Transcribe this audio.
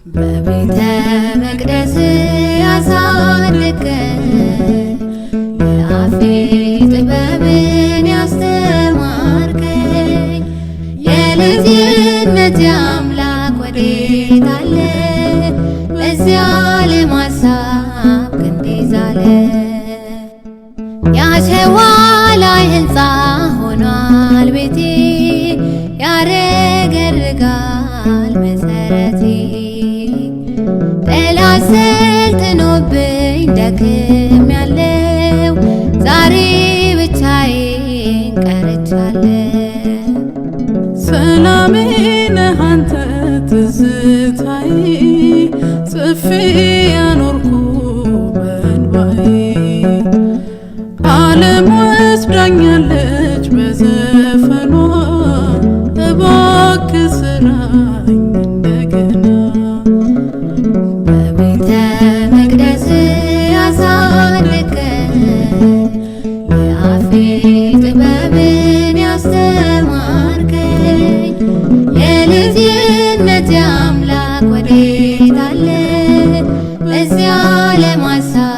በቤተ መቅደስ ያሳደገኝ የአፌ ጥበብን ያስተማርከኝ የልጅነቴ አምላክ ወዴት አለ? በዚያ ዓለም ሐሳብ ክንዴ ዛለ። ያሸዋ ላይ ሕንፃ ሆኗል ቤቴ ያረገርጋል መሰረቴ። ጠላት ሰልጥኖብኝ ደክሜያለሁ ዛሬ ብቻዬን ቀርቻለሁ። ሰላሜ ነህ አንተ ትዝታዬ ጽፌ ያኖርኩ በእንባዬ። ዓለም ወስዳኛለች በዘፈኗ እባክህ ስራኝ እንደገና። በቤተ መቅደስ ያሳደገኝ የአፌ ጥበብን ያስተማርከኝ የልጅነቴ አምላክ ወዴት አለ? በዚያ ዓለም ሐሳብ